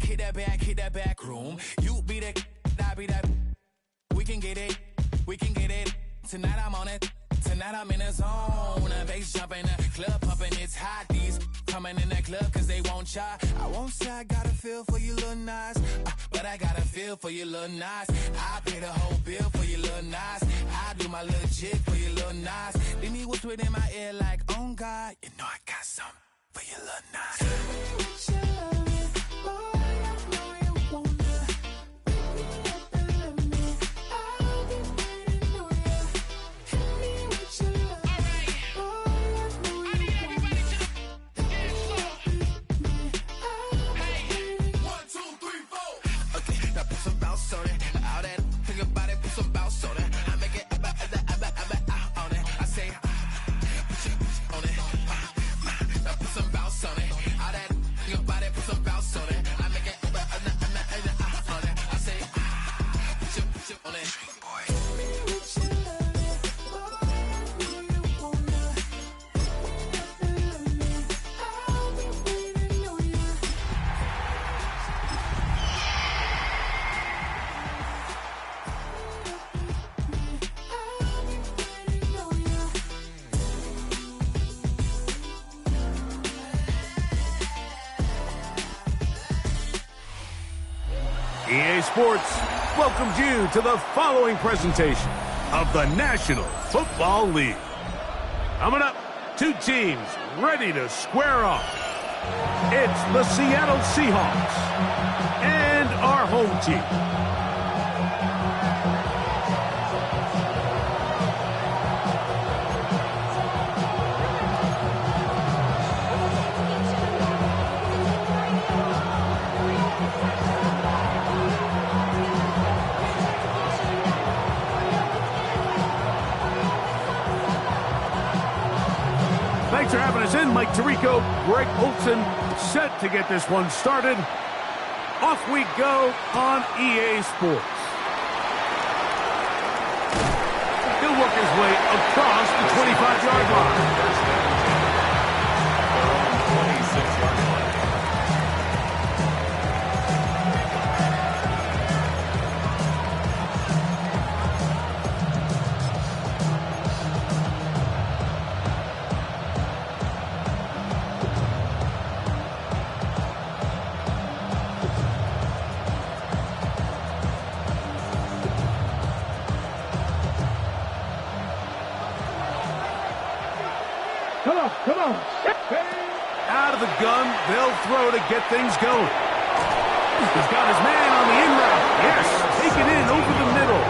hit that back room. You be the, I be that. We can get it. Tonight I'm on it. Tonight I'm in a zone. A bass jumping, a club pumping, it's hot. These coming in that club cause they won't try. I won't say I got a feel for you little nice, but I got a feel for you little nice. I pay the whole bill for you little nice. I do my little jig for you little nice. Then he whisper in my ear like, oh God, you know I got something for you little nice. EA Sports welcomes you to the following presentation of the National Football League. Coming up, two teams ready to square off. It's the Seattle Seahawks and our home team. Thanks for having us in. Mike Tirico, Greg Olson, set to get this one started. Off we go on EA Sports. He'll work his way across the 25-yard line. Come on. Out of the gun, they'll throw to get things going. He's got his man on the in route. Yes, take it in over the middle.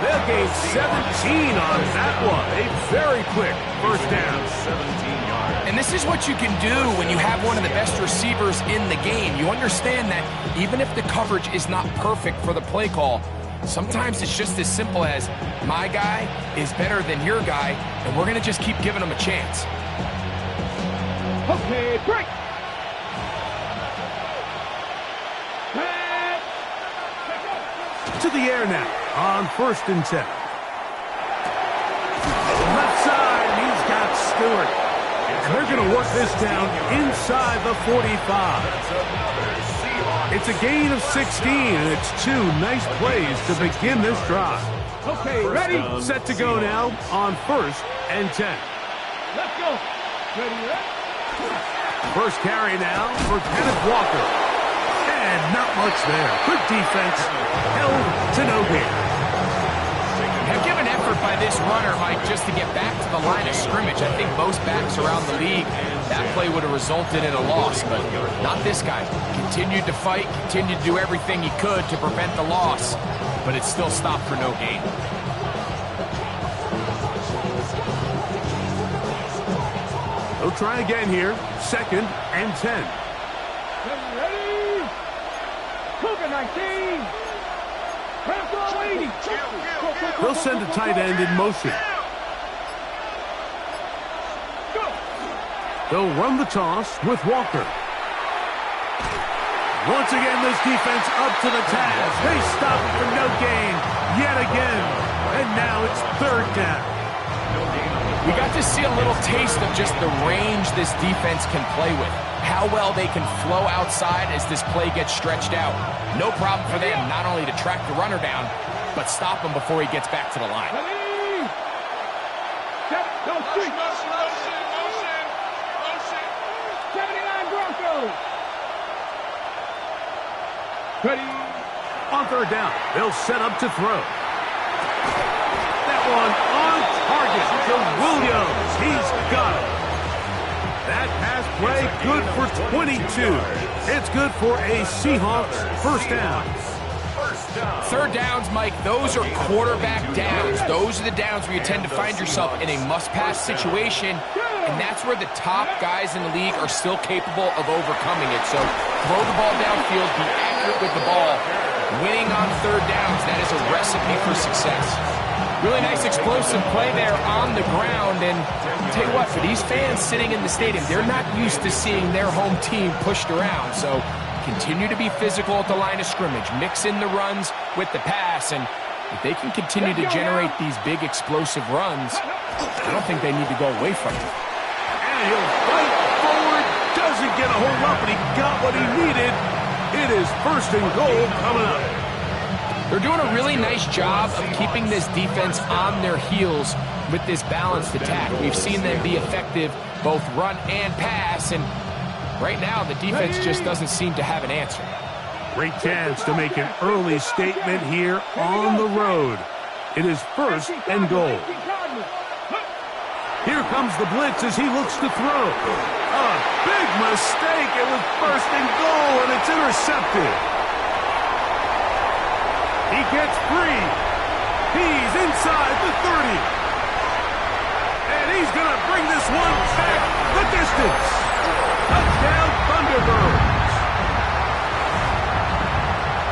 They'll gain 17 on that one. A very quick first down. 17 yards. And this is what you can do when you have one of the best receivers in the game. You understand that even if the coverage is not perfect for the play call, sometimes it's just as simple as my guy is better than your guy, and we're going to just keep giving him a chance. Okay, break. To the air now on 1st and 10. Left side, he's got Stewart. And they're going to work this down inside the 45. It's a gain of 16, and it's two nice plays to begin this drive. Okay, ready? Set to go now on 1st and 10. Let's go. Ready? First carry now for Kenneth Walker. And not much there. Good defense. Held to no gain. Now, given effort by this runner, Mike, just to get back to the line of scrimmage, I think most backs around the league, that play would have resulted in a loss, but not this guy. Continued to fight, continued to do everything he could to prevent the loss, but it still stopped for no gain. They'll try again here. 2nd and 10. Ready? Cougar 19. Rambo 80. They'll send a tight end in motion. They'll run the toss with Walker. Once again, this defense up to the task. They stop it for no gain yet again. And now it's 3rd down. We got to see a little taste of just the range this defense can play with. How well they can flow outside as this play gets stretched out. No problem for them not only to track the runner down, but stop him before he gets back to the line. Motion. 79 Broncos. Ready. On third down, they'll set up to throw. That one on target to Williams. He's got it. That pass play good for 22. It's good for a Seahawks first down. Third downs, Mike, those are quarterback downs. Those are the downs where you tend to find yourself in a must-pass situation, and that's where the top guys in the league are still capable of overcoming it. So throw the ball downfield, be accurate with the ball. Winning on third downs, that is a recipe for success. Really nice explosive play there on the ground, and I'll tell you what, for these fans sitting in the stadium, they're not used to seeing their home team pushed around, so continue to be physical at the line of scrimmage, mix in the runs with the pass, and if they can continue to generate these big explosive runs, I don't think they need to go away from it. And he'll fight forward, doesn't get a hold up, but he got what he needed. It is first and goal coming up. They're doing a really nice job of keeping this defense on their heels with this balanced attack. We've seen them be effective both run and pass, and right now the defense just doesn't seem to have an answer. Great chance to make an early statement here on the road. It is first and goal. Here comes the blitz as he looks to throw. A big mistake. It was first and goal, and it's intercepted. He gets free. He's inside the 30. And he's going to bring this one back the distance. Touchdown, Thunderbirds.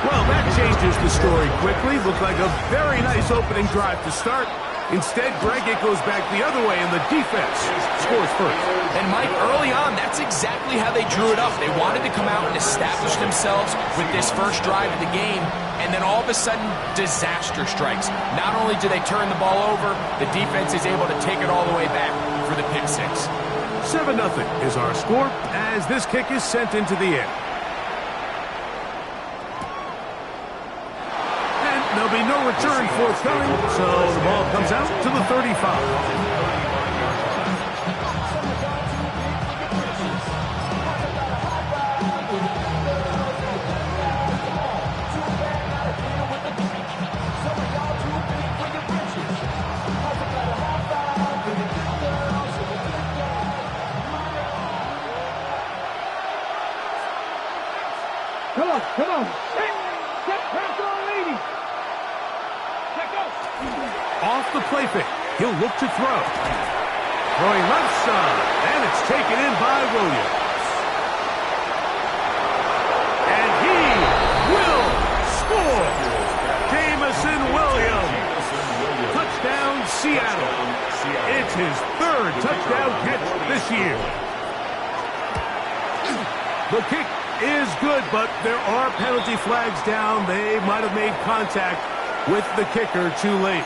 Well, that changes the story quickly. Looked like a very nice opening drive to start. Instead, Greg, it goes back the other way, and the defense scores first. And, Mike, early on, that's exactly how they drew it up. They wanted to come out and establish themselves with this first drive of the game, and then all of a sudden, disaster strikes. Not only do they turn the ball over, the defense is able to take it all the way back for the pick six. 7-0 is our score as this kick is sent into the air. There'll be no return forthcoming, so the ball comes out to the 35. Come on. Get pressure on Lady. Off the play fake, he'll look to throw. Throwing left side, and it's taken in by Williams. And he will score. Jamison Williams. Touchdown, Seattle. It's his third touchdown catch this year. The kick is good, but there are penalty flags down. They might have made contact with the kicker too late.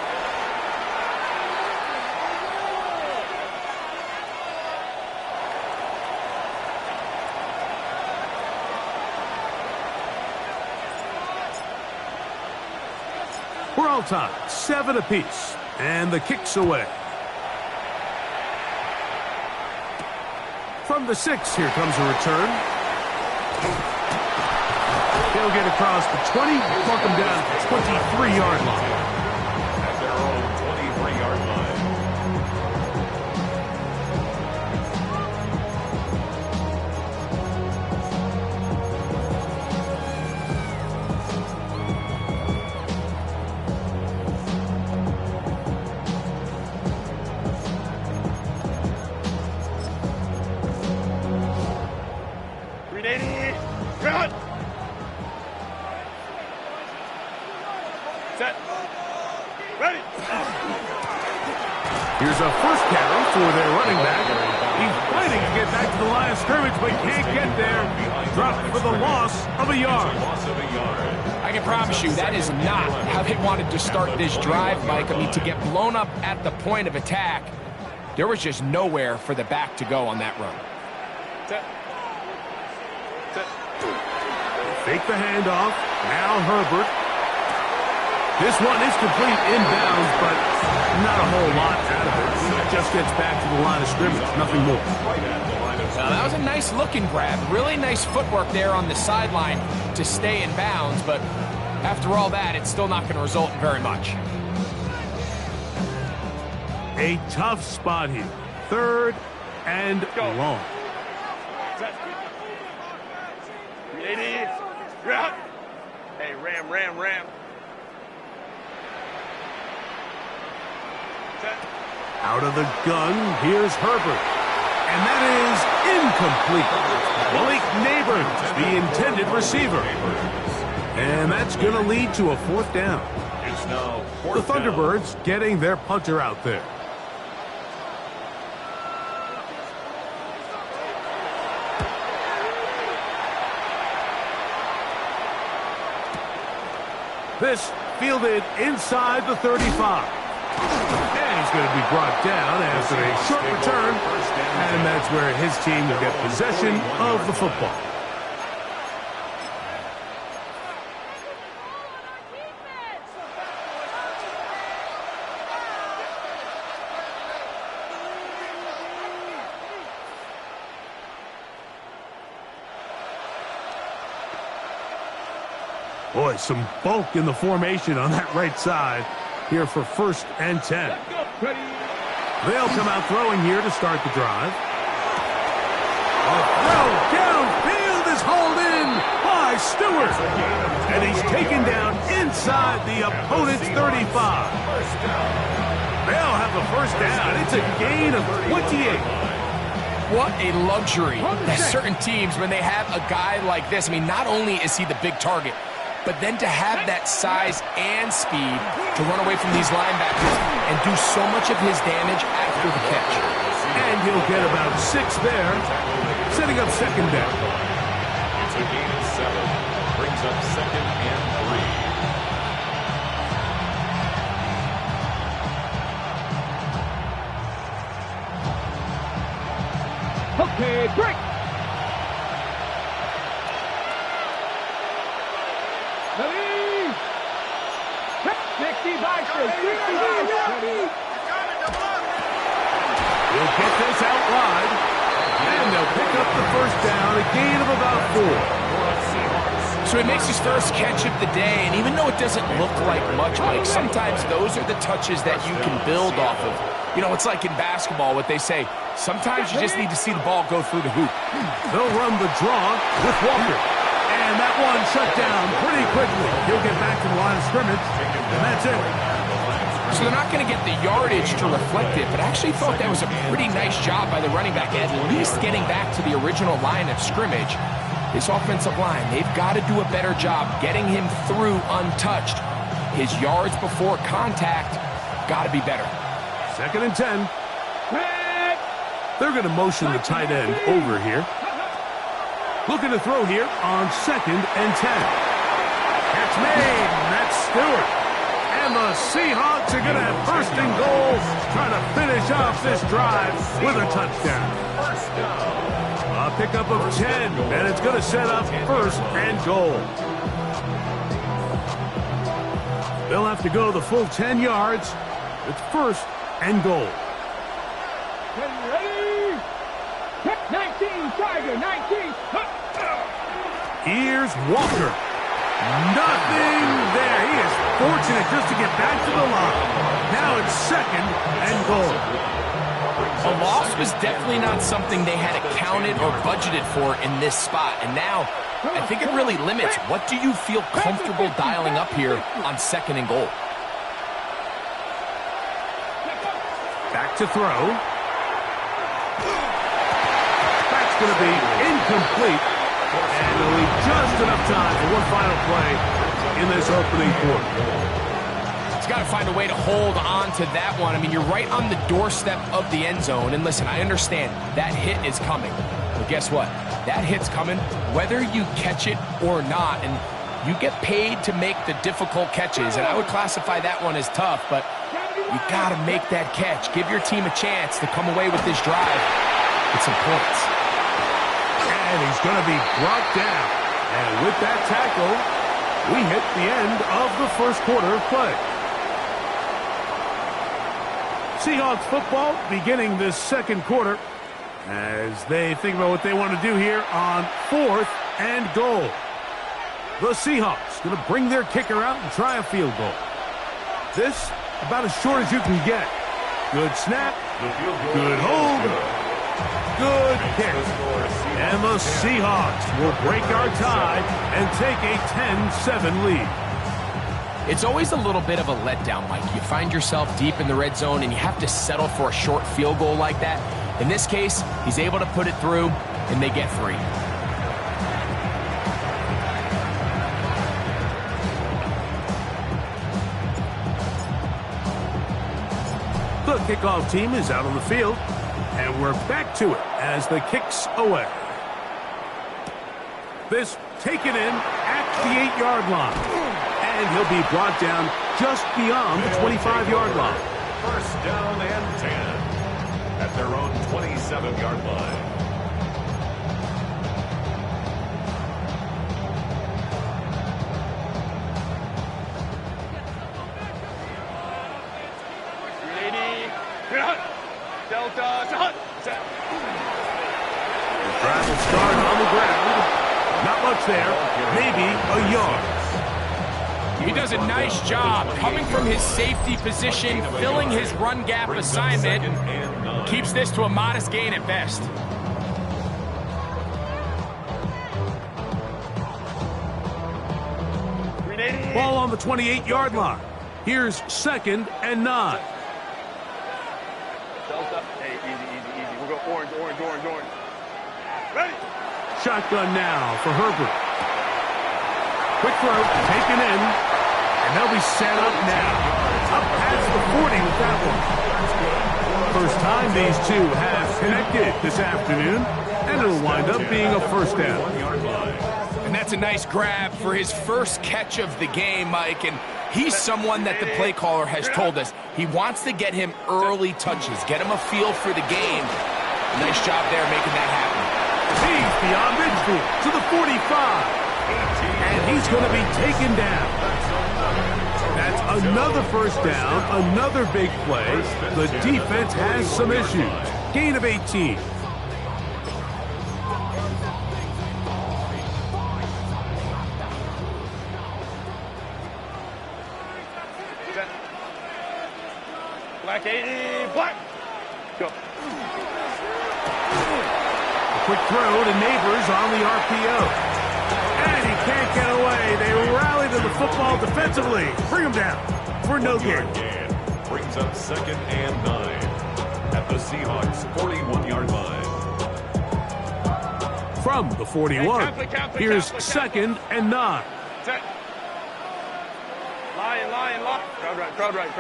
We're all tied, 7 apiece, and the kick's away. From the 6, here comes a return. They'll get across the 20, mark them down at the 23-yard line. At their own 23-yard line. Here's a first carry for their running back. He's fighting to get back to the line of scrimmage, but can't get there. Dropped for the loss of a yard. I can promise you that is not how they wanted to start this drive, Mike. I mean, to get blown up at the point of attack, There was just nowhere for the back to go on that run. Fake the handoff. Now Herbert. This one is complete inbounds, but not a whole lot out of it. He just gets back to the line of scrimmage, nothing more. Now, that was a nice looking grab. Really nice footwork there on the sideline to stay in bounds, but after all that, it's still not going to result in very much. A tough spot here. 3rd and long. It is. You're out. Hey, Ram. Out of the gun, here's Herbert. And that is incomplete. Malik Neighbors, the intended receiver. And that's going to lead to a 4th down. It's now The Thunderbirds getting their punter out there. This fielded inside the 35. And he's going to be brought down after a short return. And that's where his team will get possession of the football. Boy, some bulk in the formation on that right side here for 1st and 10. They'll come out throwing here to start the drive. A throw downfield is hauled in by Stewart. And he's taken down inside the opponent's 35. They'll have the 1st down. It's a gain of 28. What a luxury that certain teams, when they have a guy like this, I mean, not only is he the big target, but then to have that size and speed to run away from these linebackers and do so much of his damage after the catch. And he'll get about 6 there, setting up 2nd down. It's a gain of 7. Brings up 2nd and 3. Okay, break. He'll get this out wide, and they'll pick up the 1st down, a gain of about 4. So he makes his first catch of the day, and even though it doesn't look like much, Mike, sometimes those are the touches that you can build off of. You know, it's like in basketball, what they say, sometimes you just need to see the ball go through the hoop. They'll run the draw with Walker. And that one shut down pretty quickly. He'll get back to the line of scrimmage, and that's it. So they're not going to get the yardage to reflect it, but I actually thought that was a pretty nice job by the running back, at least getting back to the original line of scrimmage. This offensive line, they've got to do a better job getting him through untouched. His yards before contact got to be better. 2nd and 10. They're going to motion the tight end over here. Looking to throw here on 2nd and 10. Catch made, and that's Stewart. And the Seahawks are going to have 1st and goal, trying to finish off this drive with a touchdown. A pickup of 10, and it's going to set up 1st and goal. They'll have to go the full 10 yards. It's 1st and goal. Ready? 19, Tiger, 19. Here's Walker. Nothing there. He is fortunate just to get back to the line. Now it's 2nd and goal. A loss was definitely not something they had accounted or budgeted for in this spot. And now, I think it really limits. What do you feel comfortable dialing up here on 2nd and goal? Back to throw. That's going to be incomplete. And it'll leave just enough time for one final play in this opening quarter. He's got to find a way to hold on to that one. I mean, you're right on the doorstep of the end zone. And listen, I understand that hit is coming. But guess what? That hit's coming whether you catch it or not. And you get paid to make the difficult catches. And I would classify that one as tough. But You got to make that catch. Give your team a chance to come away with this drive with some points. And he's going to be brought down. And with that tackle, we hit the end of the first quarter of play. Seahawks football beginning this second quarter as they think about what they want to do here on 4th and goal. The Seahawks going to bring their kicker out and try a field goal. This about as short as you can get. Good snap, good hold, good kick. And the Seahawks will break our tie and take a 10-7 lead. It's always a little bit of a letdown, Mike. You find yourself deep in the red zone and you have to settle for a short field goal like that. In this case, he's able to put it through and they get 3. The kickoff team is out on the field, and we're back to it as the kick's away. This taken in at the 8-yard line, and he'll be brought down just beyond the 25-yard line. First down and 10 at their own 27-yard line. Drive will start on the ground. Not much there. Maybe a yard. He does a nice job coming from his safety position, filling his run gap assignment. Keeps this to a modest gain at best. Ball on the 28-yard line. Here's 2nd and 9. Hey, easy. We'll go orange. Ready? Shotgun now for Herbert. Quick throw, taken in, and they'll be set up now. Up past the 40 with that one. First time these two have connected this afternoon, and it'll wind up being a first down. And that's a nice grab for his first catch of the game, Mike. And he's someone that the play caller has told us he wants to get him early touches, get him a feel for the game. Nice job there making that happen. He's beyond midfield to the 45. And he's going to be taken down. That's another first down, another big play. The defense has some issues. Gain of 18. Black 80, black. Go. Quick throw to Neighbors on the RPO. And he can't get away. They rally to the football defensively. Bring him down for no gain. Brings up 2nd and 9 at the Seahawks 41-yard line. From the 41, here's 2nd and 9. Set. Line. Crowd right.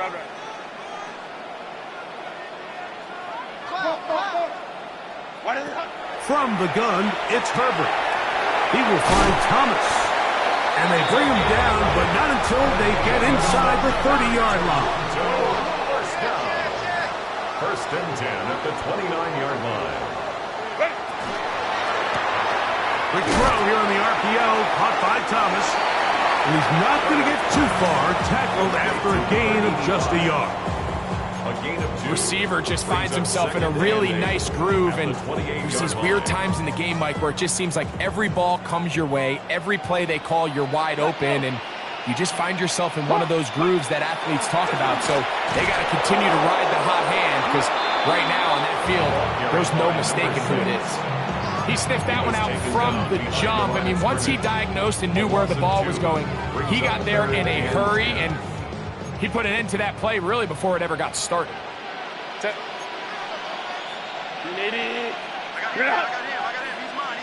From the gun, it's Herbert. He will find Thomas. And they bring him down, but not until they get inside the 30-yard line. First down. 1st and 10 at the 29-yard line. Quick throw here on the RPO, caught by Thomas. And he's not going to get too far, tackled after a gain of just a yard. A gain of 2. Receiver just finds himself in a really nice groove, and there's these weird times in the game, Mike, where it just seems like every ball comes your way, every play they call, you're wide open, and you just find yourself in one of those grooves that athletes talk about. So they got to continue to ride the hot hand, because right now on that field, there's no mistaking who it is. He sniffed that one out from the jump. I mean, once he diagnosed and knew where the ball was going, he got there in a hurry, and he put an end to that play really before it ever got started. Set. I got him. He's mine.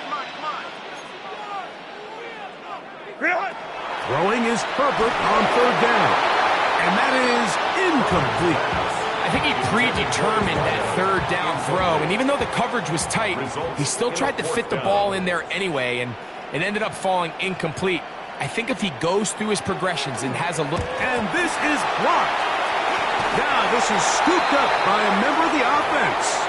Throwing is Herbert on 3rd down. And that is incomplete. I think he predetermined that 3rd down throw, and even though the coverage was tight, he still tried to fit the ball in there anyway, and it ended up falling incomplete. I think if he goes through his progressions and has a look... And this is blocked. Now this is scooped up by a member of the offense.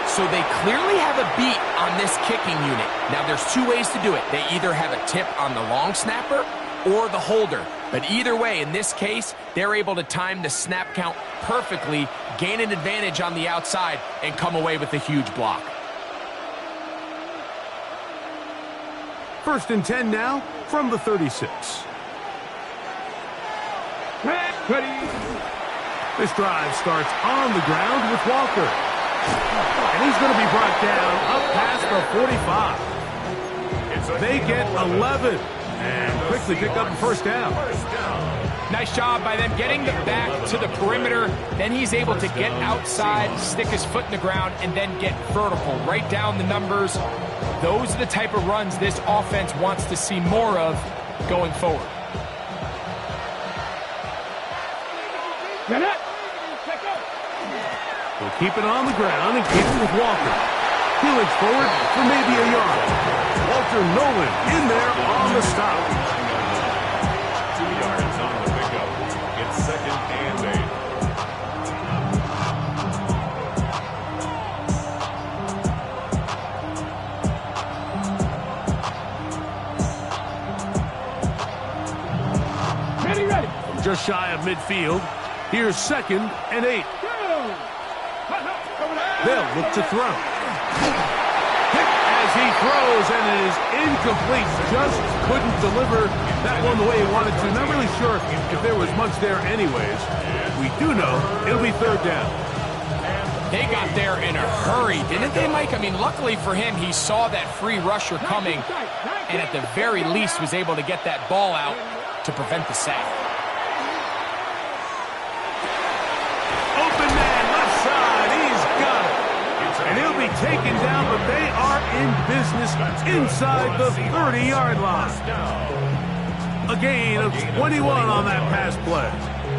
So they clearly have a beat on this kicking unit. Now there's two ways to do it. They either have a tip on the long snapper or the holder. But either way, in this case, they're able to time the snap count perfectly, gain an advantage on the outside, and come away with a huge block. 1st and 10 now from the 36. This drive starts on the ground with Walker. And he's going to be brought down up past the 45. They get 11 and quickly pick up the first down. Nice job by them getting the back to the perimeter. Then he's able to get outside, stick his foot in the ground, and then get vertical. Right down the numbers. Those are the type of runs this offense wants to see more of going forward. We'll keep it on the ground and keep it with Walker. Helix forward for maybe a yard. Walter Nolan in there on the stop. 2 yards on the pickup. It's 2nd and 8. Ready. From just shy of midfield, here's 2nd and 8. They'll look to throw. As he throws, and it is incomplete. Just couldn't deliver that one the way he wanted to. Not really sure if there was much there anyways. We do know it'll be 3rd down. They got there in a hurry, didn't they, Mike? I mean, luckily for him, he saw that free rusher coming, and at the very least was able to get that ball out to prevent the sack. Open man, left side, he's got it. And he'll be taken down, but they are in business inside the 30-yard line. A gain of 21 on that pass play.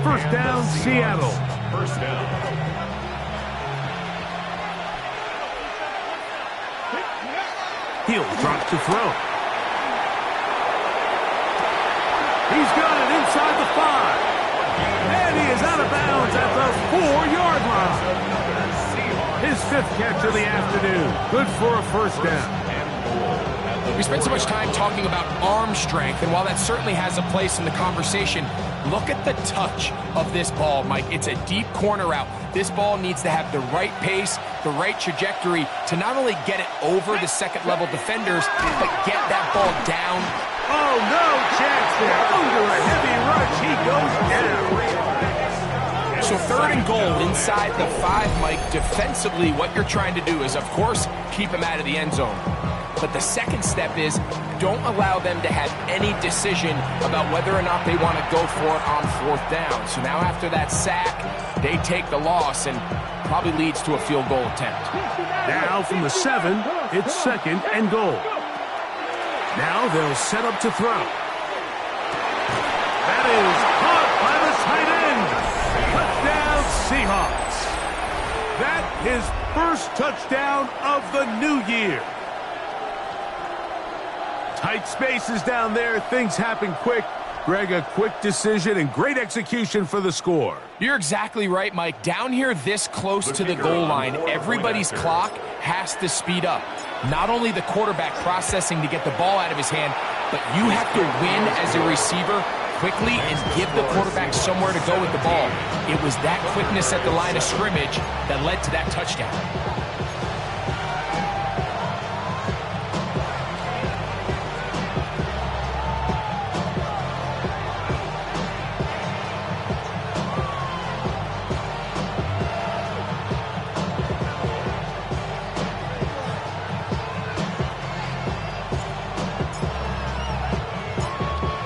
1st down, Seattle. 1st down. Hill drops to throw. He's got it inside the 5. And he is out of bounds at the 4-yard line. His 5th catch of the afternoon. Good for a 1st down. We spent so much time talking about arm strength, and while that certainly has a place in the conversation, look at the touch of this ball, Mike. It's a deep corner route. This ball needs to have the right pace, the right trajectory to not only get it over the second-level defenders, but get that ball down. Oh, no chance there. Under a heavy rush, he goes down. So 3rd and goal inside the 5, Mike. Defensively, what you're trying to do is, of course, keep him out of the end zone. But the second step is don't allow them to have any decision about whether or not they want to go for it on 4th down. So now after that sack, they take the loss and probably leads to a field goal attempt. Now from the 7, it's 2nd and goal. Now they'll set up to throw. That is caught by the tight end. Touchdown, Seahawks. That his first touchdown of the new year. Tight spaces down there. Things happen quick. Greg, a quick decision and great execution for the score. You're exactly right, Mike. Down here this close to the goal line, everybody's clock has to speed up. Not only the quarterback processing to get the ball out of his hand, but you have to win as a receiver quickly and give the quarterback somewhere to go with the ball. It was that quickness at the line of scrimmage that led to that touchdown.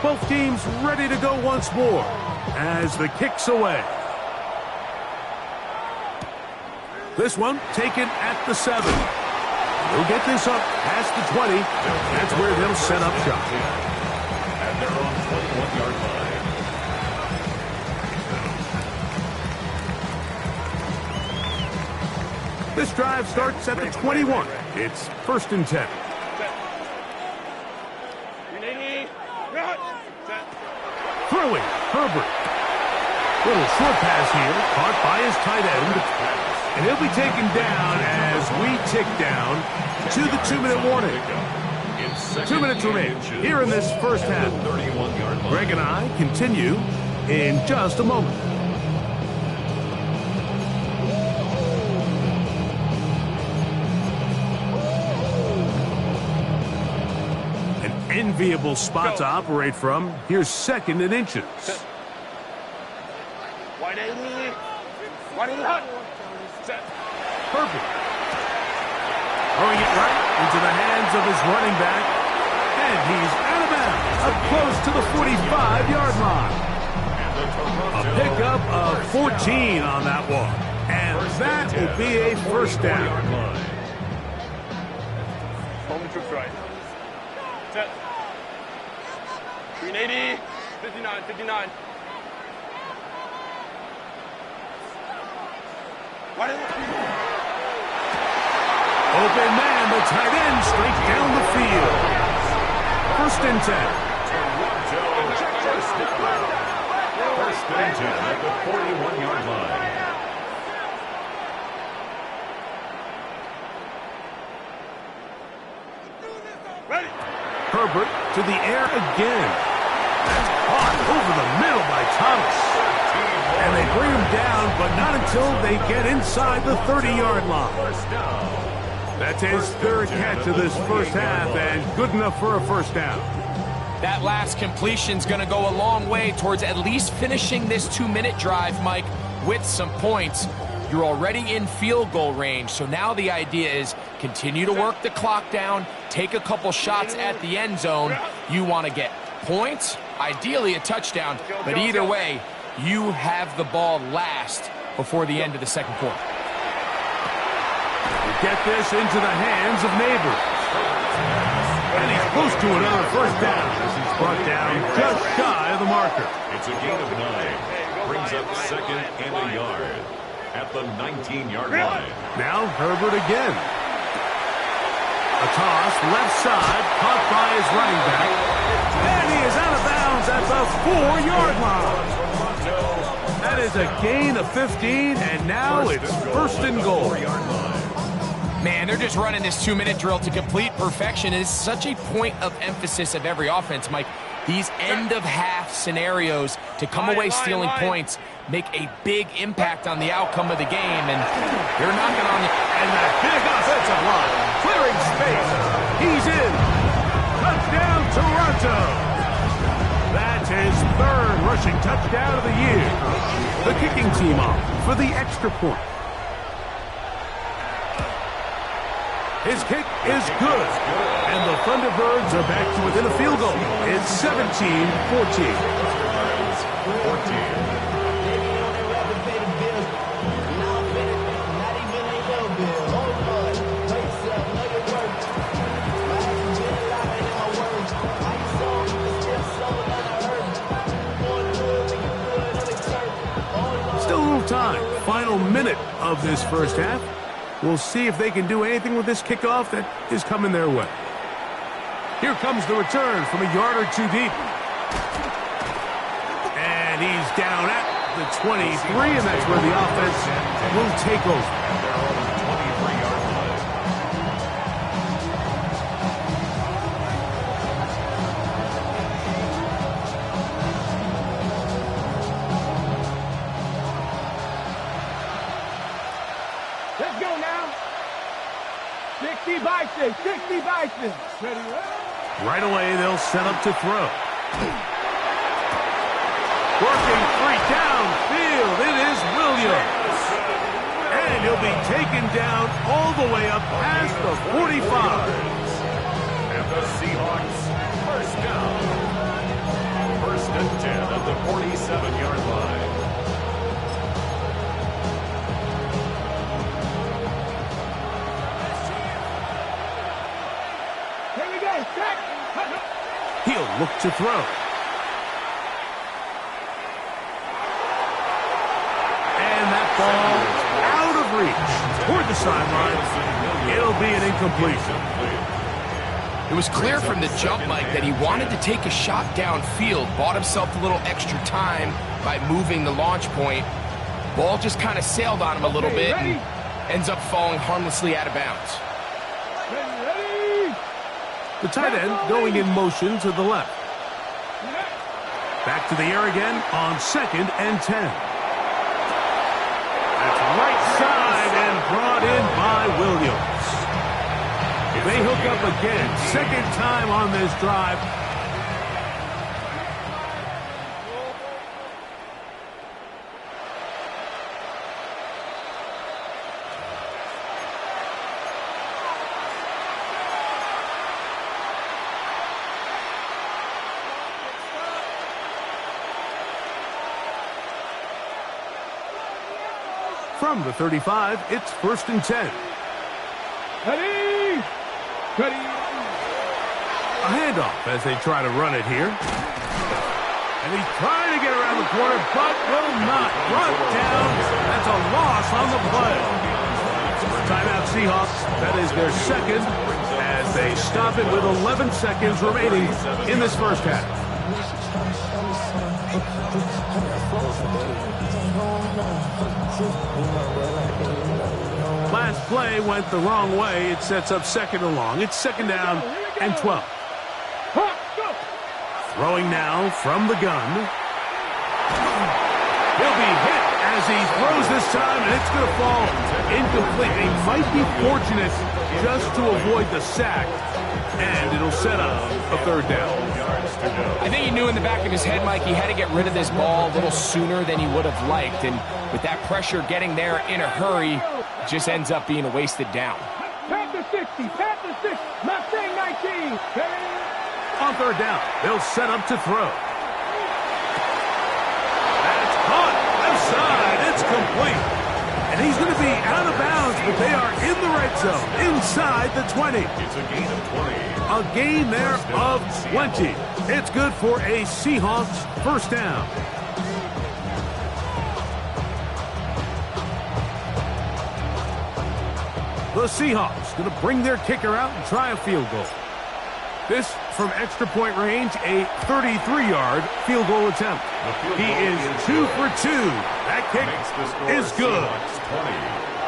Both teams ready to go once more as the kick's away. This one taken at the 7. They'll get this up past the 20. That's where they'll set up shop. At their own 21-yard line. This drive starts at the 21. It's 1st and 10. Throwing, Herbert. Little short pass here, caught by his tight end. And he'll be taken down as we tick down to the 2-minute warning. 2 minutes remain here in this first half. Greg and I continue in just a moment. An enviable spot to operate from. Here's 2nd and inches. Perfect. Throwing it right into the hands of his running back. And he's out of bounds, up close to the 45-yard line. A pickup of 14 on that one. And that will be a first down. Home troops right. Set. 380. 59, 59. Open man, the tight end, straight down the field. 1st and 10. First and 10 at the 41-yard line. Ready. Herbert to the air again. That's caught over the middle by Thomas. And they bring him down, but not until they get inside the 30-yard line. That's his 3rd catch of this first half, and good enough for a first down. That last completion's going to go a long way towards at least finishing this 2-minute drive, Mike, with some points. You're already in field goal range, so now the idea is continue to work the clock down, take a couple shots at the end zone. You want to get points, ideally a touchdown, but either way, you have the ball last before the end of the 2nd quarter. Get this into the hands of Neighbors. And he's close to another first down as he's brought down just shy of the marker. It's a gain of 9. Brings up 2nd and a yard at the 19-yard line. Now Herbert again. A toss left side, caught by his running back. And he is out of bounds at the 4-yard line. That is a gain of 15, and now it's 1st and goal. Man, they're just running this 2-minute drill to complete perfection. It is such a point of emphasis of every offense, Mike. These end-of-half scenarios to come away stealing points make a big impact on the outcome of the game, and they're knocking on the... And that big offensive line, clearing space. He's in. Touchdown, Toronto. That's his 3rd rushing touchdown of the year. The kicking team off for the extra point. His kick is good, and the Thunderbirds are back to within a field goal. It's 17-14. Still a little time. Final minute of this first half. We'll see if they can do anything with this kickoff that is coming their way. Here comes the return from a yard or 2 deep. And he's down at the 23, and that's where the offense will take over. Let's go now. 60 by 6. 60 by 6. Ready? Right away, they'll set up to throw. Working free downfield. It is Williams. And he'll be taken down all the way up past the 45. And the Seahawks, first down. 1st and 10 at the 47-yard line. He'll look to throw. And that ball out of reach toward the sideline. It'll be an incompletion. It was clear from the jump, Mike, that he wanted to take a shot downfield, bought himself a little extra time by moving the launch point. Ball just kind of sailed on him a little bit and ends up falling harmlessly out of bounds. The tight end going in motion to the left. Back to the air again on 2nd and 10. That's right side and brought in by Williams. They hook up again, 2nd time on this drive. From the 35, it's 1st and 10. Ready! Ready! A handoff as they try to run it here. And he's trying to get around the corner, but will not. Brought down. That's a loss on the play. Timeout Seahawks. That is their 2nd as they stop it with 11 seconds remaining in this first half. Last play went the wrong way. It sets up 2nd and long. It's 2nd down and 12. Throwing now from the gun. He'll be hit as he throws this time, and it's going to fall incomplete. He might be fortunate just to avoid the sack, and it'll set up a 3rd down. I think he knew in the back of his head, Mike, he had to get rid of this ball a little sooner than he would have liked. And with that pressure getting there in a hurry, it just ends up being a wasted down. Panther 60, Panther 6, Mustang 19. On 3rd down, they'll set up to throw. That's caught. Left side. It's complete. And he's going to be out of bounds, but they are in the red zone, inside the 20. It's a gain of 20. A gain there of 20. It's good for a Seahawks 1st down. The Seahawks going to bring their kicker out and try a field goal. This from extra point range, a 33-yard field goal attempt. He is 2 for 2. That kick is good.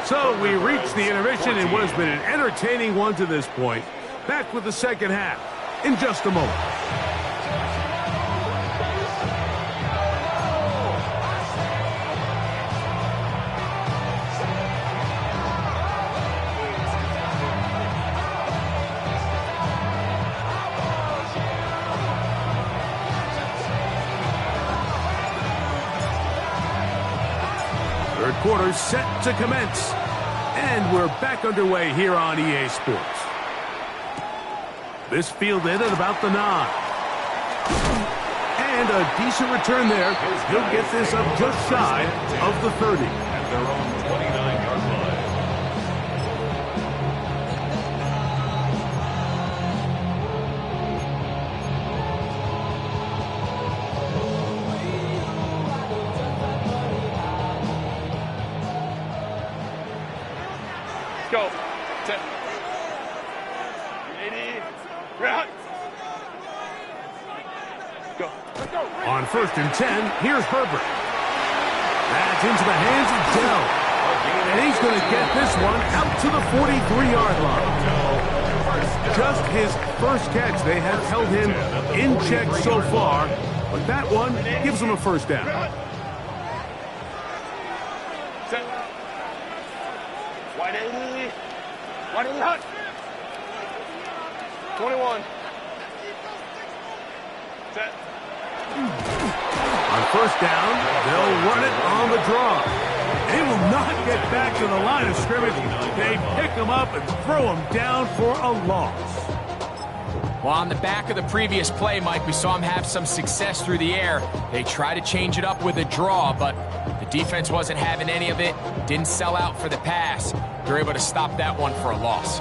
So we reach the intermission in what has been an entertaining one to this point. Back with the 2nd half in just a moment. Third quarter set to commence. And we're back underway here on EA Sports. This fielded at about the 9. And a decent return there. He'll get this up just shy of the 30. At their own 29-yard line. Go. 10. 80. Route. Go. Let's go. On 1st and 10, here's Herbert. That's into the hands of Dell. And he's going to get this one out to the 43-yard line. Just his first catch. They have held him in check so far, but that one gives him a 1st down. Set. Wide 80. Wide 80 hot. 21. Set. On 1st down, they'll run it on the draw. They will not get back to the line of scrimmage. They pick him up and throw him down for a loss. Well, on the back of the previous play, Mike, we saw him have some success through the air. They tried to change it up with a draw, but the defense wasn't having any of it. Didn't sell out for the pass. They're able to stop that one for a loss.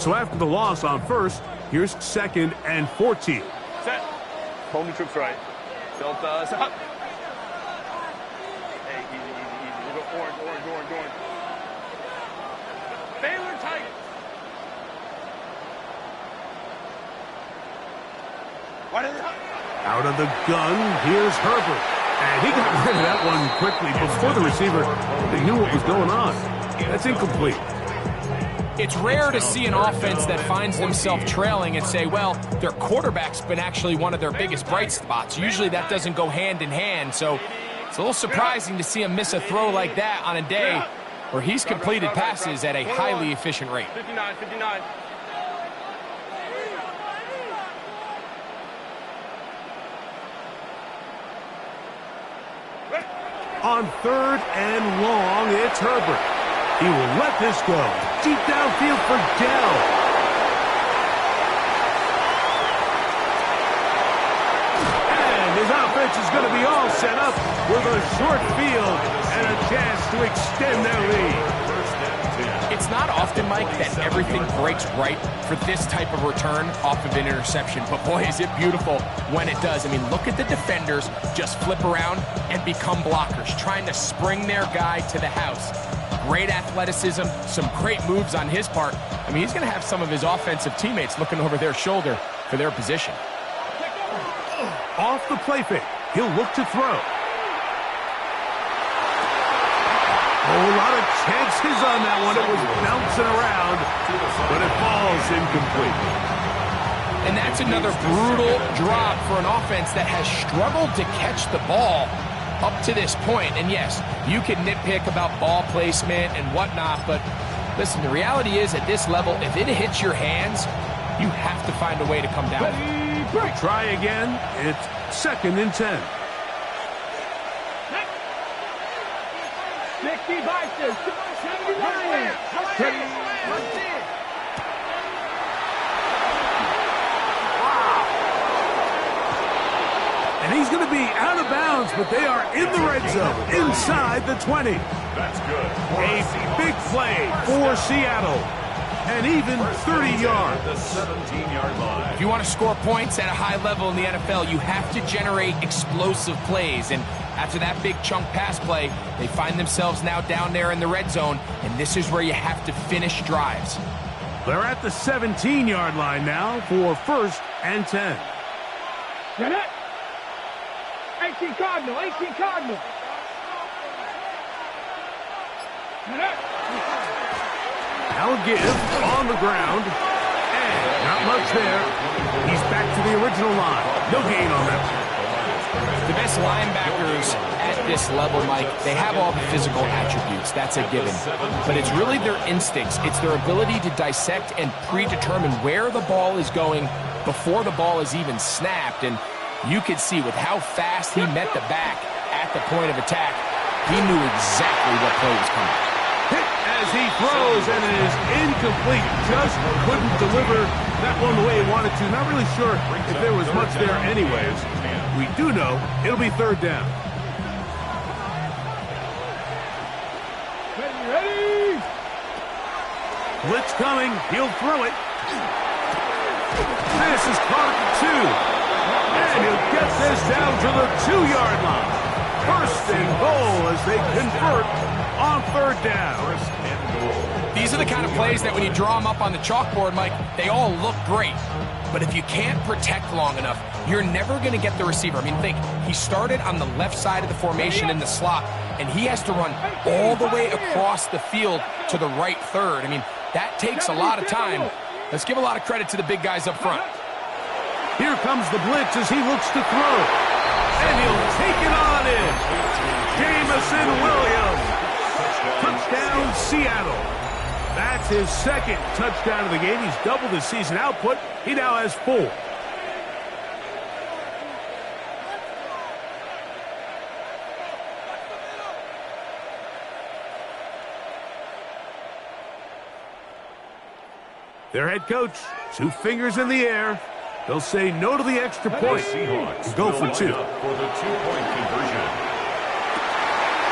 So after the loss on 1st, here's 2nd and 14. Set. Hold the troops right. Delta. Set. Hey, easy. We go orange. Baylor tight. Out of the gun, here's Herbert. And he got rid of that one quickly before the receiver knew what was going on. That's incomplete. It's rare to see an offense that finds themselves trailing and say, well, their quarterback's been actually one of their biggest bright spots. Usually that doesn't go hand in hand, so it's a little surprising to see him miss a throw like that on a day where he's completed passes at a highly efficient rate. 59. On 3rd and long, it's Herbert. He will let this go. Deep downfield for Dell. And his offense is going to be all set up with a short field and a chance to extend their lead. It's not often, Mike, that everything breaks right for this type of return off of an interception. But, boy, is it beautiful when it does. I mean, look at the defenders just flip around and become blockers, trying to spring their guy to the house. Great athleticism, some great moves on his part. I mean, he's going to have some of his offensive teammates looking over their shoulder for their position. Off the play fake, he'll look to throw. A lot of chances on that one. It was bouncing around, but it falls incomplete. And that's another brutal drop for an offense that has struggled to catch the ball up to this point. And yes, you can nitpick about ball placement and whatnot, but listen, the reality is at this level, if it hits your hands, you have to find a way to come down. Try again. It's 2nd and 10. 60 Bison, 79. And he's going to be out of bounds, but they are in the red zone, inside the 20. That's good. A big play for Seattle. And even 30 yards. The 17-yard line. If you want to score points at a high level in the NFL, you have to generate explosive plays. And after that big chunk pass play, they find themselves now down there in the red zone, and this is where you have to finish drives. They're at the 17-yard line now for 1st and 10. Get it? 18 Cardinal. Get it? Now give on the ground. And not much there. He's back to the original line. No gain on that. The best linebackers at this level, Mike, they have all the physical attributes. That's a given. But it's really their instincts. It's their ability to dissect and predetermine where the ball is going before the ball is even snapped. And you could see with how fast he met the back at the point of attack, he knew exactly what play was coming. Hit as he throws, and it is incomplete. Just couldn't deliver that one the way he wanted to. Not really sure if there was much there anyways. We do know it'll be 3rd down. Ready? Blitz coming. He'll throw it. This is caught at the 2. And he'll get this down to the 2-yard line. 1st and goal as they convert on 3rd down. These are the kind of plays that when you draw them up on the chalkboard, Mike, they all look great. But if you can't protect long enough, you're never going to get the receiver. I mean, think, he started on the left side of the formation in the slot, and he has to run all the way across the field to the right third. I mean, that takes a lot of time. Let's give a lot of credit to the big guys up front. Here comes the blitz as he looks to throw. And he'll take it on in. Jamison Williams. Touchdown, Seattle. That's his 2nd touchdown of the game. He's doubled his season output. He now has 4. Their head coach, 2 fingers in the air. They'll say no to the extra point and go for 2. For the 2-point conversion.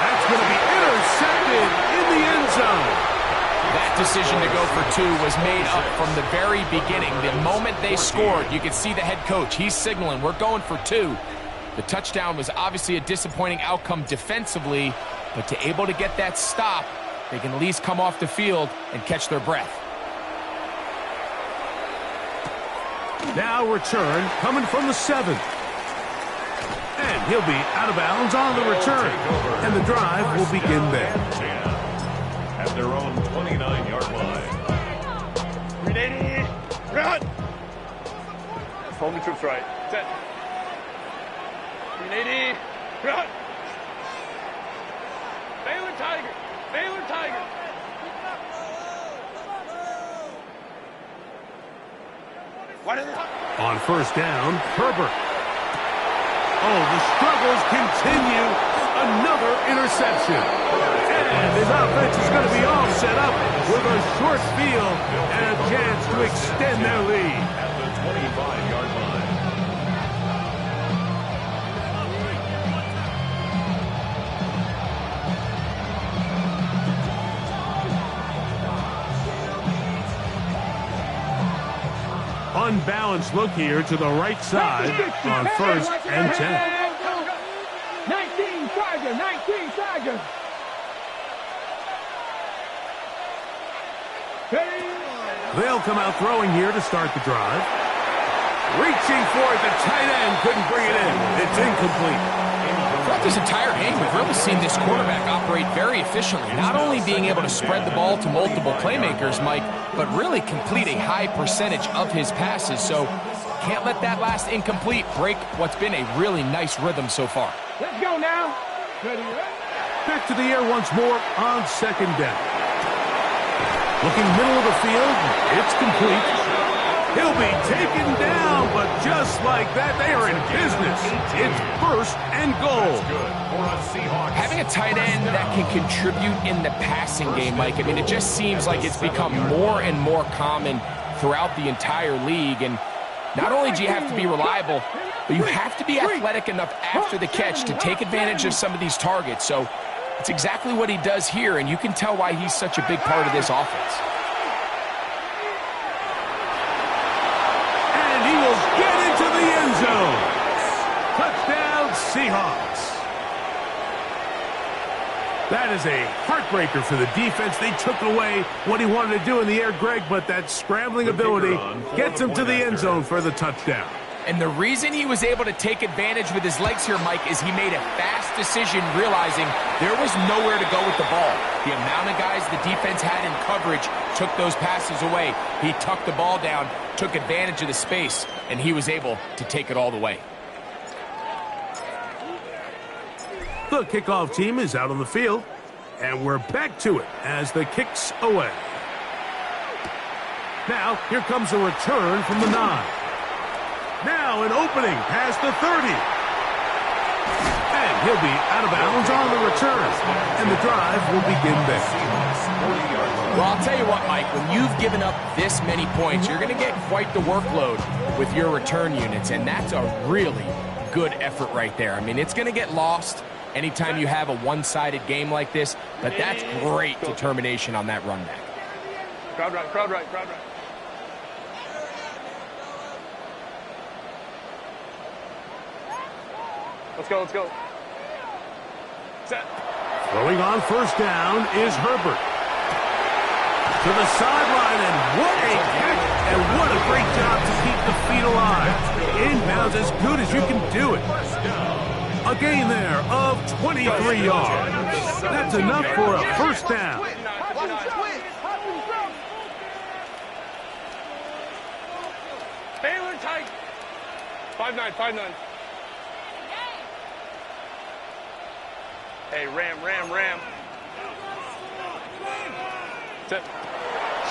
That's going to be intercepted in the end zone. That decision to go for 2 was made up from the very beginning. The moment they scored, you could see the head coach. He's signaling, we're going for 2. The touchdown was obviously a disappointing outcome defensively, but to able to get that stop, they can at least come off the field and catch their breath. Now return coming from the 7. And he'll be out of bounds on the return. And the drive will begin there. At their own 29-yard line. 380. Run. Hold the troops right. Set. 380. Run. Baylor Tiger. Baylor Tiger. On first down, Herbert. Oh, the struggles continue. Another interception. And his offense is going to be all set up with a short field and a chance to extend their lead. At the 25-yard line. Unbalanced look here to the right side on first and 10. 19 Tiger. 19 Tiger. They'll come out throwing here to start the drive. Reaching for it, the tight end couldn't bring it in. It's incomplete. Throughout this entire game, we've really seen this quarterback operate very efficiently, not only being able to spread the ball to multiple playmakers, Mike, but really complete a high percentage of his passes. So can't let that last incomplete break what's been a really nice rhythm so far. Let's go now. Ready, Back to the air once more on second down. Looking middle of the field, it's complete. He'll be taken down, but just like that, they are in business. It's first and goal. Having a tight end that can contribute in the passing game, Mike, I mean, it just seems like it's become more and more common throughout the entire league. And not only do you have to be reliable, but you have to be athletic enough after the catch to take advantage of some of these targets. So it's exactly what he does here, and you can tell why he's such a big part of this offense. Zone. Touchdown, Seahawks. That is a heartbreaker for the defense. They took away what he wanted to do in the air, Greg, but that scrambling ability gets him to the end zone for the touchdown. And the reason he was able to take advantage with his legs here, Mike, is he made a fast decision realizing there was nowhere to go with the ball. The amount of guys the defense had in coverage took those passes away. He tucked the ball down, took advantage of the space, and he was able to take it all the way. The kickoff team is out on the field, and we're back to it as the kick's away. Now, here comes a return from the 9. Now an opening past the 30. And he'll be out of bounds on the return. And the drive will begin there. Well, I'll tell you what, Mike, when you've given up this many points, you're going to get quite the workload with your return units. And that's a really good effort right there. I mean, it's going to get lost anytime you have a one-sided game like this. But that's great determination on that run back. Crowd right, crowd right, crowd right. Let's go, let's go. Set. Throwing on first down is Herbert. To the sideline, and what a catch, and what a great job to keep the feet alive. Inbounds as good as you can do it. A gain there of 23 yards. That's enough for a first down. Baylor tight. 5-9, 5-9. Hey, ram. Set.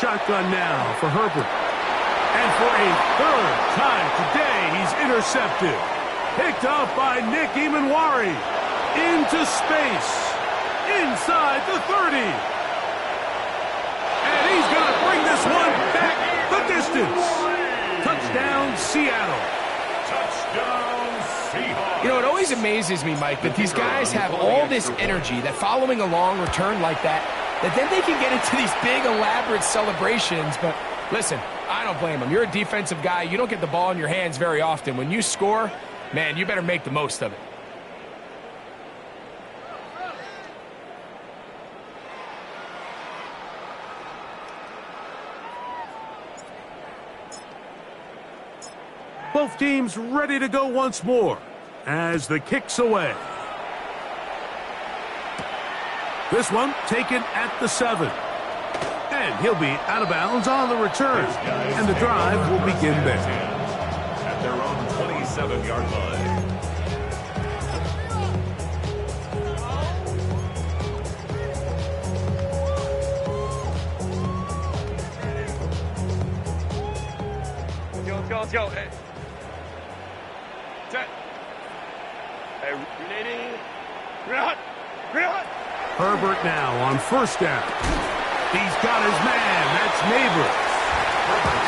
Shotgun now for Herbert. And for a third time today, he's intercepted. Picked off by Nick Emanwari. Into space. Inside the 30. And he's going to bring this one back the distance. Touchdown, Seattle. Touchdown, Seahawks. You know, it always amazes me, Mike, that these guys have all this energy, that following a long return like that then they can get into these big, elaborate celebrations. But listen, I don't blame them. You're a defensive guy. You don't get the ball in your hands very often. When you score, man, you better make the most of it. Both teams ready to go once more as the kick's away. This one taken at the 7. And he'll be out of bounds on the return. And the drive will begin there. At their own 27-yard line. Let's go. Hey. Set. Hey, relating. Hot. Herbert now on first down. He's got his man. That's Neighbors.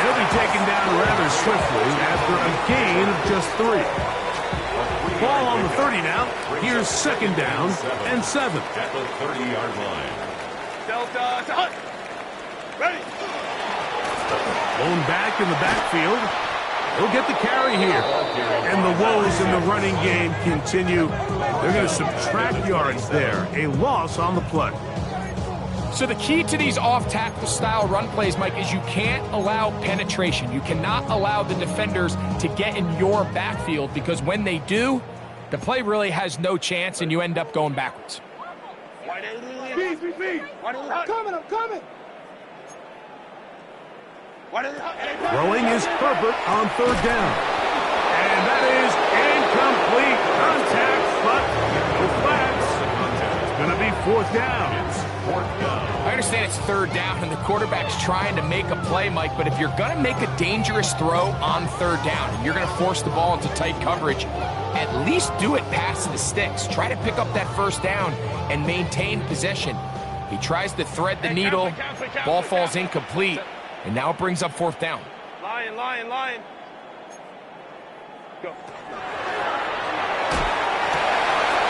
He'll be taken down rather swiftly after a gain of just 3. Ball on the 30 now. Here's second down and 7. At the 30-yard line. Delta. Hot. Ready. Blown back in the backfield. He'll get the carry here. And the woes in the running game continue. They're going to subtract yards there. A loss on the play. So the key to these off-tackle style run plays, Mike, is you can't allow penetration. You cannot allow the defenders to get in your backfield, because when they do, the play really has no chance and you end up going backwards. Speed. I'm coming. Throwing is Herbert on third down. And that is incomplete. Contact, but the flags. It's going to be fourth down. I understand it's third down and the quarterback's trying to make a play, Mike, but if you're going to make a dangerous throw on third down and you're going to force the ball into tight coverage, at least do it past the sticks. Try to pick up that first down and maintain possession. He tries to thread the needle. Ball falls incomplete. And now it brings up fourth down. Lion. Go.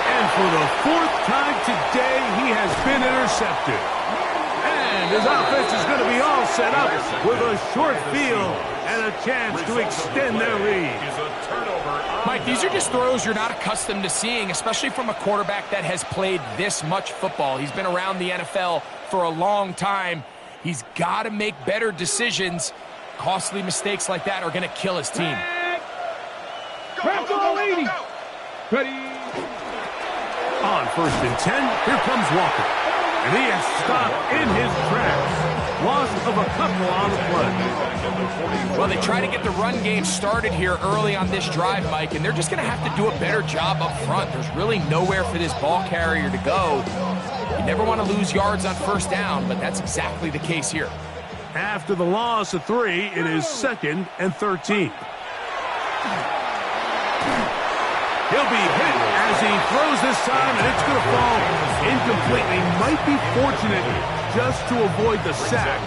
And for the fourth time today, he has been intercepted. And his offense is going to be all set up with a short field and a chance to extend their lead. Mike, these are just throws you're not accustomed to seeing, especially from a quarterback that has played this much football. He's been around the NFL for a long time. He's got to make better decisions. Costly mistakes like that are going to kill his team. Go, lady. Ready. On first and 10, here comes Walker. And he is stopped in his tracks. Loss of a couple on the play. Well, they try to get the run game started here early on this drive, Mike, and they're just going to have to do a better job up front. There's really nowhere for this ball carrier to go. You never want to lose yards on first down, but that's exactly the case here. After the loss of 3, it is second and 13. He'll be hit as he throws this time, and it's going to fall incompletely. Might be fortunate just to avoid the sack,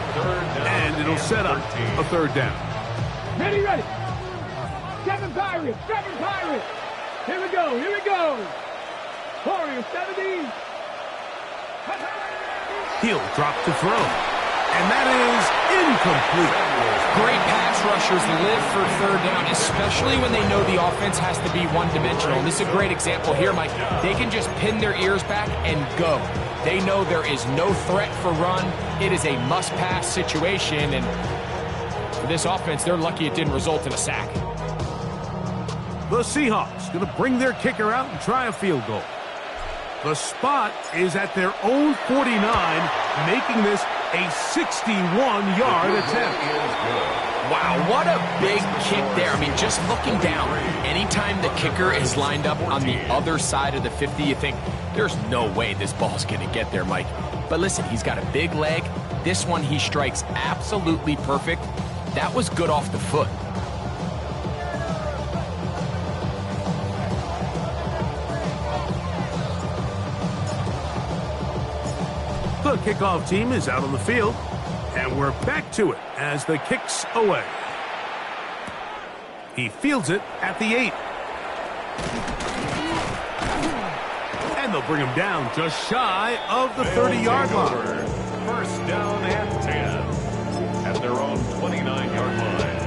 and it'll set up a third down. Ready. Seven Pirates. Here we go. Warriors 70. He'll drop to throw. And that is incomplete. Great pass rushers live for third down, especially when they know the offense has to be one-dimensional. This is a great example here, Mike. They can just pin their ears back and go. They know there is no threat for run. It is a must-pass situation, and for this offense, they're lucky it didn't result in a sack. The Seahawks going to bring their kicker out and try a field goal. The spot is at their own 49, making this a 61-yard attempt. Wow, what a big kick there. I mean, just looking down, anytime the kicker is lined up on the other side of the 50, you think, there's no way this ball's going to get there, Mike. But listen, he's got a big leg. This one he strikes absolutely perfect. That was good off the foot. The kickoff team is out on the field, and we're back to it as the kick's away. He fields it at the 8. And they'll bring him down just shy of the 30-yard line. First down and 10 at their own 29-yard line.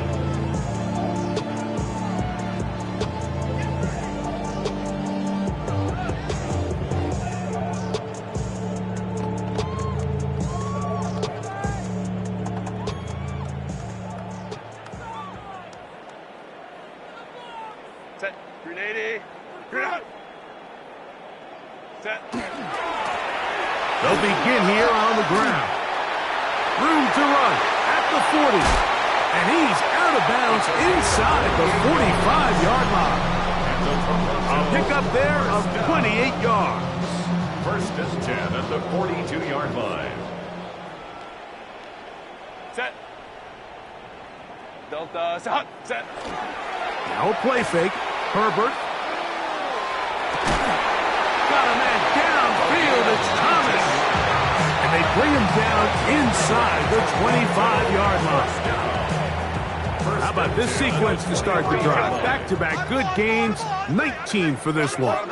Set. They'll begin here on the ground. Room to run at the 40. And he's out of bounds inside the 45-yard line. A pickup there of 28 yards. First and 10 at the 42-yard line. Set. Delta, set. Now a play fake. Herbert. Got a man downfield. It's Thomas. And they bring him down inside the 25-yard line. How about this sequence to start the drive? Back-to-back good gains. 19 for this one.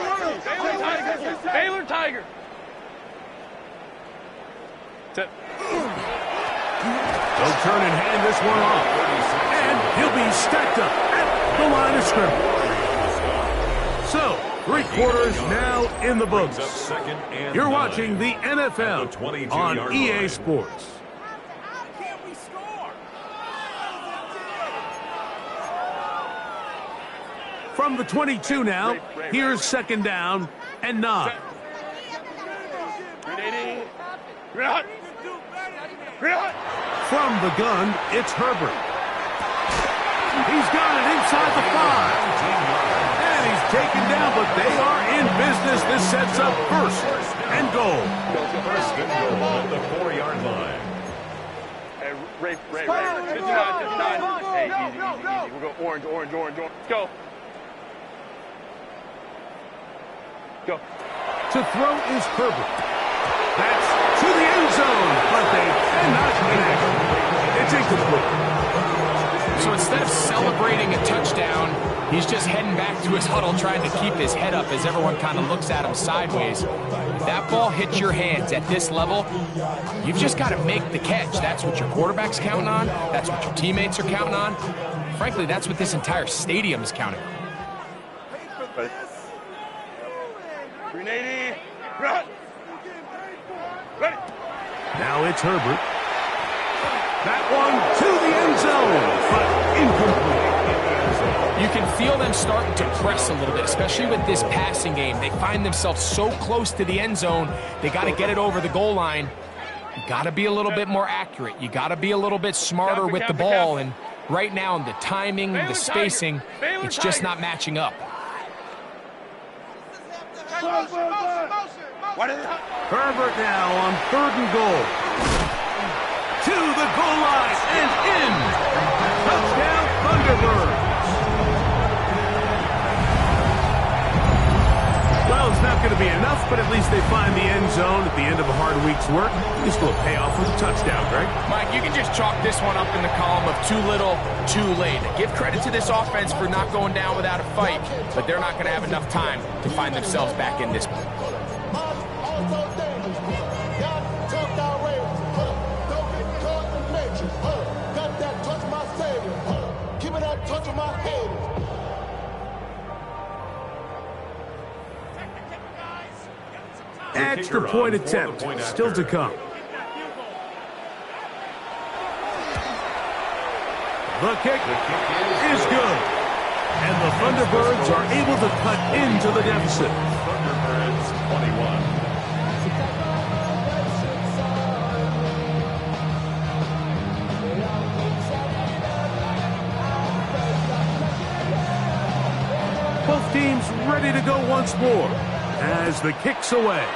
Baylor Tiger. Set. They'll turn and hand this one off. And he'll be stacked up at the line of scrimmage. So, 3 quarters now in the books. You're watching the NFL on EA Sports. From the 22 now, here's 2nd down and 9. From the gun, it's Herbert. He's got it inside the 5. And he's taken down, but they are in business. This sets up 1st and goal. 1st and goal at the 4-yard line. Hey, Ray. 59. Hey, easy. We'll go orange. Let's go. Go. To throw is Herbert. That's to the end zone, but they cannot connect. It's incomplete. So instead of celebrating a touchdown, he's just heading back to his huddle trying to keep his head up as everyone kind of looks at him sideways. If that ball hits your hands at this level, you've just got to make the catch. That's what your quarterback's counting on. That's what your teammates are counting on. Frankly, that's what this entire stadium is counting on. 380. Run. Ready. Now it's Herbert. That one to the end zone, but incomplete. You can feel them starting to press a little bit, especially with this passing game. They find themselves so close to the end zone, they got to get it over the goal line. You got to be a little bit more accurate. You got to be a little bit smarter with the ball. And right now, the timing, the spacing, it's just not matching up. Herbert now on 3rd and goal. To the goal line and in. Touchdown, Thunderbirds. Well, it's not going to be enough, but at least they find the end zone at the end of a hard week's work. It's still a payoff with a touchdown, Greg. Mike, you can just chalk this one up in the column of too little, too late. Give credit to this offense for not going down without a fight, but they're not going to have enough time to find themselves back in this one. Extra point attempt still to come. The kick is good. And the Thunderbirds are able to cut into the deficit. Thunderbirds 21. Both teams ready to go once more as the kick's away.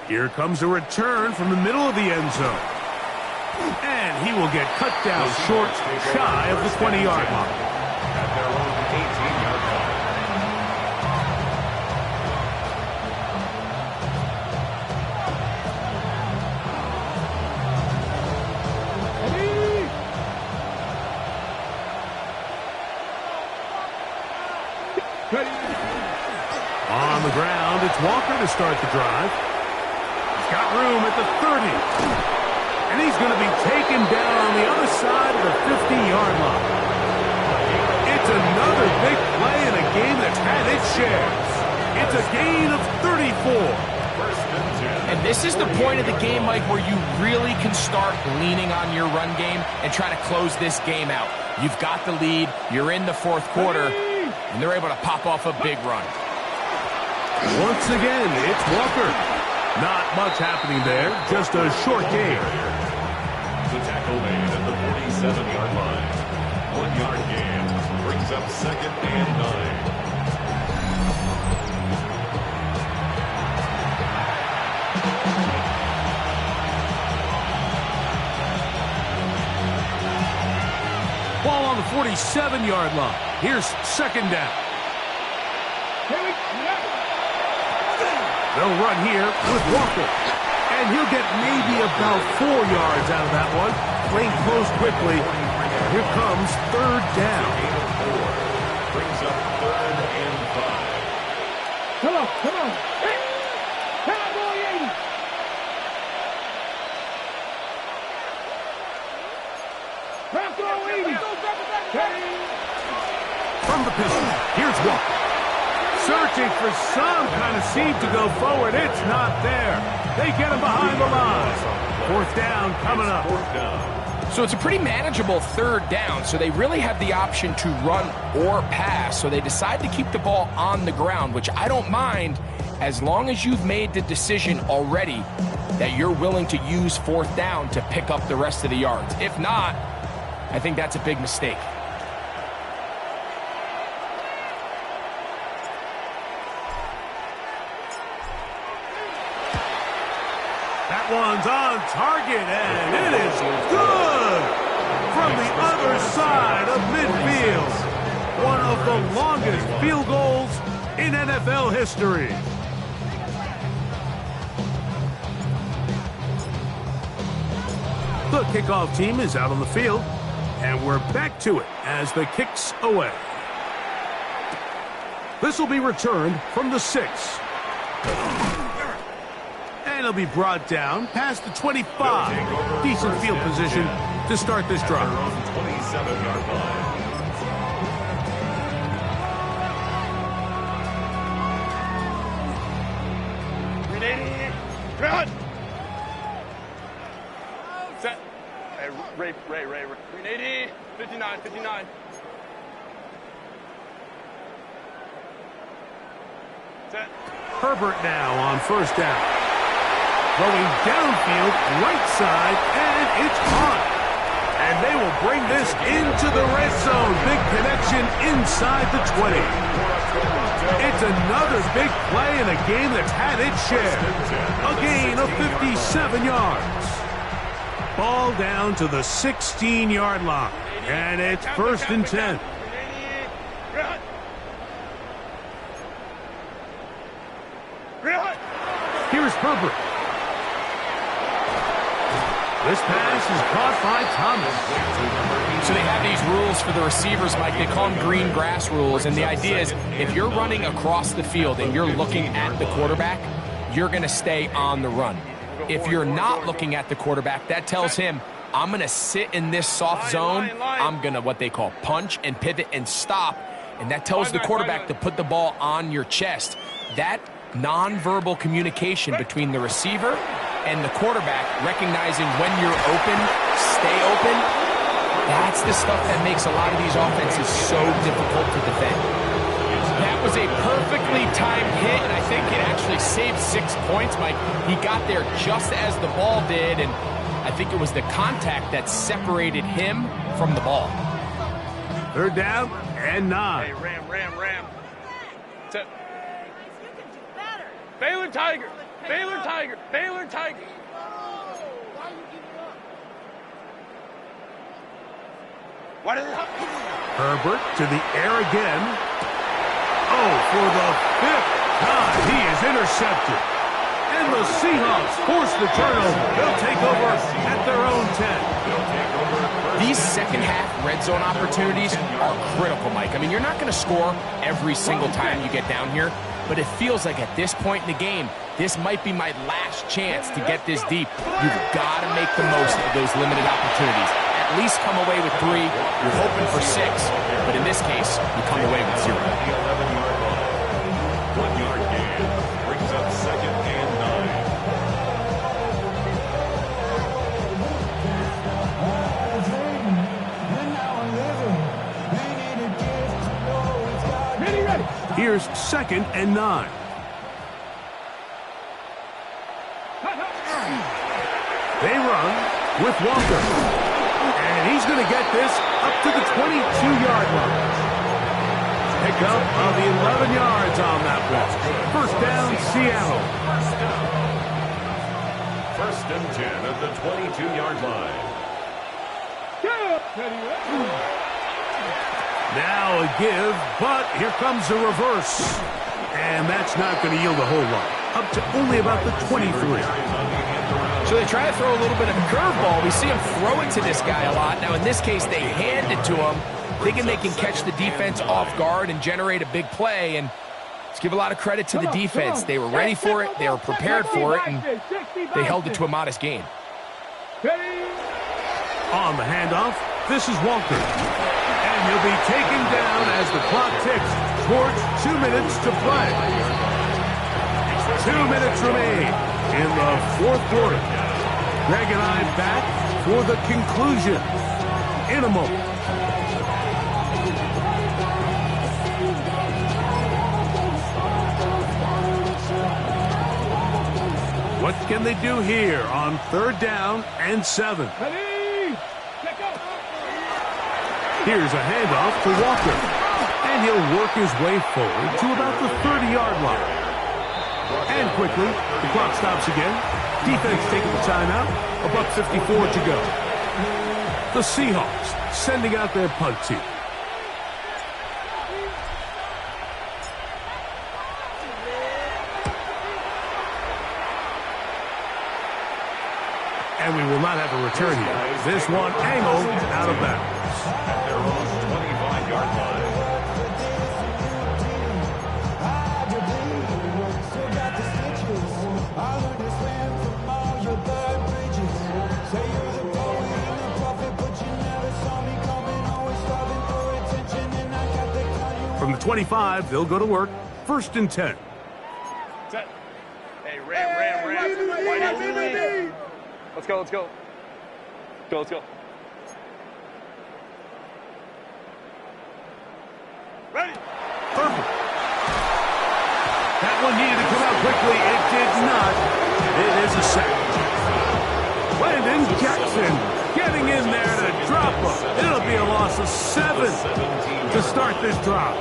Here comes a return from the middle of the end zone. And he will get cut down short, shy of the 20-yard line. At their own 18-yard line. On the ground, it's Walker to start the drive. He's got room at the 30. And he's going to be taken down on the other side of the 50-yard line. It's another big play in a game that's had its shares. It's a gain of 34. First and 10. And this is the point of the game, Mike, where you really can start leaning on your run game and try to close this game out. You've got the lead, you're in the fourth quarter, and they're able to pop off a big run. Once again, it's Walker. Not much happening there, just a short game. The tackle made at the 47-yard line. 1-yard gain brings up second and 9. Ball on the 47-yard line. Here's second down. They'll run here with Walker. And he'll get maybe about 4 yards out of that one. Playing close quickly. Here comes third down. Gain of 4 brings up third and 5. Come on, come on. Hey, come on, boy, 80. Bronco 80. From the pistol, here's Walker. Searching for some kind of seam to go forward. It's not there. They get him behind the line. Fourth down coming up. Fourth down. So it's a pretty manageable third down, so they really have the option to run or pass. So they decide to keep the ball on the ground, which I don't mind as long as you've made the decision already that you're willing to use fourth down to pick up the rest of the yards. If not, I think that's a big mistake. That one's on target, and it is good from the other side of midfield. One of the longest field goals in NFL history. The kickoff team is out on the field, and we're back to it as the kick's away. This will be returned from the 6. And it'll be brought down past the 25. Decent field position to start this drive. 27-yard line. Run. Set. Hey, Ray. 380, 59. Set. Herbert now on first down. Going downfield, right side, and it's caught. And they will bring this into the red zone. Big connection inside the 20. It's another big play in a game that's had its share. A gain of 57 yards. Ball down to the 16-yard line. And it's first and 10. Here's Herbert. This pass is caught by Thomas. So they have these rules for the receivers, Mike. They call them green grass rules. And the idea is if you're running across the field and you're looking at the quarterback, you're going to stay on the run. If you're not looking at the quarterback, that tells him, I'm going to sit in this soft zone. I'm going to what they call punch and pivot and stop. And that tells the quarterback to put the ball on your chest. That nonverbal communication between the receiver and the quarterback, recognizing when you're open, stay open, that's the stuff that makes a lot of these offenses so difficult to defend. That was a perfectly timed hit, and I think it actually saved 6 points, Mike. He got there just as the ball did, and I think it was the contact that separated him from the ball. Third down and 9. Hey, Ram. Set. Baylor Tiger. What is it? Herbert to the air again. Oh, for the 5th time, he is intercepted. And the Seahawks force the turnover. They'll take over at their own 10. These second-half red zone opportunities are critical, Mike. I mean, you're not going to score every single time you get down here, but it feels like at this point in the game, this might be my last chance to get this deep. You've got to make the most of those limited opportunities. At least come away with 3. You're hoping for 6, but in this case, you come away with 0. 11-yard line. 1 yard gain brings up second and 9. Here's 2nd and 9. They run with Walker. And he's going to get this up to the 22-yard line. Pickup of 11 yards on that one. First down, Seattle. First and 10 at the 22-yard line. Now a give, but here comes a reverse. And that's not going to yield a whole lot. Up to only about the 23. So they try to throw a little bit of a curveball. We see him throw it to this guy a lot. Now, in this case, they hand it to him, thinking they can catch the defense off guard and generate a big play. And let's give a lot of credit to the defense. They were ready for it. They were prepared for it, and they held it to a modest gain. On the handoff, this is Walker. And he'll be taken down as the clock ticks towards 2 minutes to play. 2 minutes remain in the fourth quarter. Greg and I back for the conclusion in a moment. What can they do here on 3rd down and 7? Here's a handoff to Walker. And he'll work his way forward to about the 30-yard line. And quickly, the clock stops again. Defense taking the timeout. $1:54 to go. The Seahawks sending out their punt team. And we will not have a return here. This one angled out of bounds. At their own 25-yard line. From the 25, they'll go to work. 1st and 10. Set. Hey, Ram. Let's go. Let's go. Ready. Perfect. That one needed to come out quickly. It did not. It is a sack. Landon Jackson getting in there to drop him. It'll be a loss of 7 to start this drive.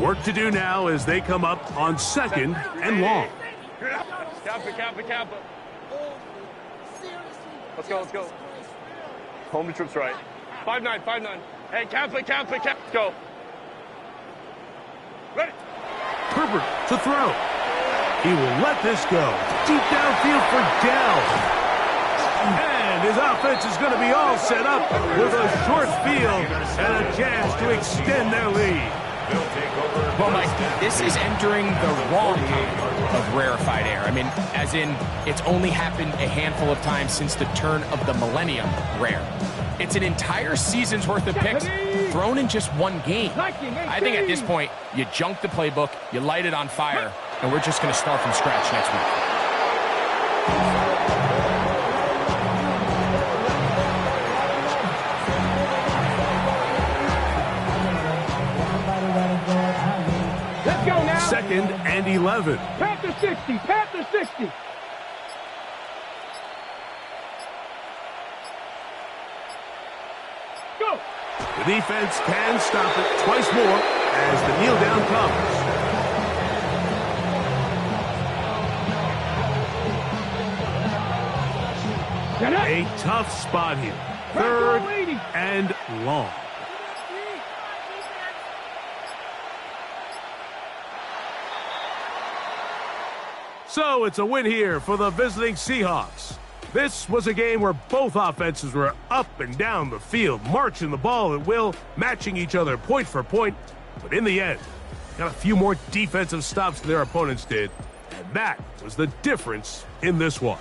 Work to do now as they come up on 2nd and long. Kappa. Let's go. Home to trips right. 5-9. Hey, Kappa. Go. Ready. Herbert to throw. He will let this go. Deep downfield for Dell. And his offense is going to be all set up with a short field and a chance to extend their lead. Well, Mike, this is entering the wrong kind of rarefied air. I mean, as in, it's only happened a handful of times since the turn of the millennium rare. It's an entire season's worth of picks thrown in just one game. I think at this point, you junk the playbook, you light it on fire, and we're just going to start from scratch next week. Let's go now. 2nd and 11. Panther 60. Go. The defense can stop it twice more as the kneel down comes. A tough spot here. 3rd and long. So it's a win here for the visiting Seahawks. This was a game where both offenses were up and down the field, marching the ball at will, matching each other point for point. But in the end, got a few more defensive stops than their opponents did. And that was the difference in this one.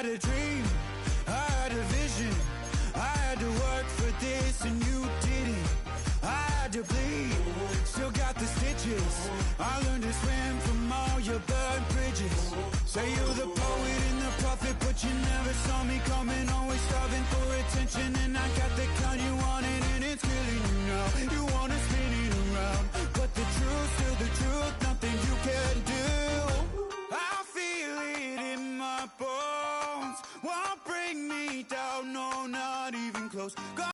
had a dream, I had a vision, I had to work for this and you didn't. I had to bleed, still got the stitches. I learned to swim from all your burned bridges. Say you're the poet and the prophet, but you never saw me coming. Always starving for attention, and I got the kind you wanted, and it's killing you now. You wanna spin it around, but the truth's still the truth, nothing you can do. I feel it in my bones, won't bring me down, no, not even close.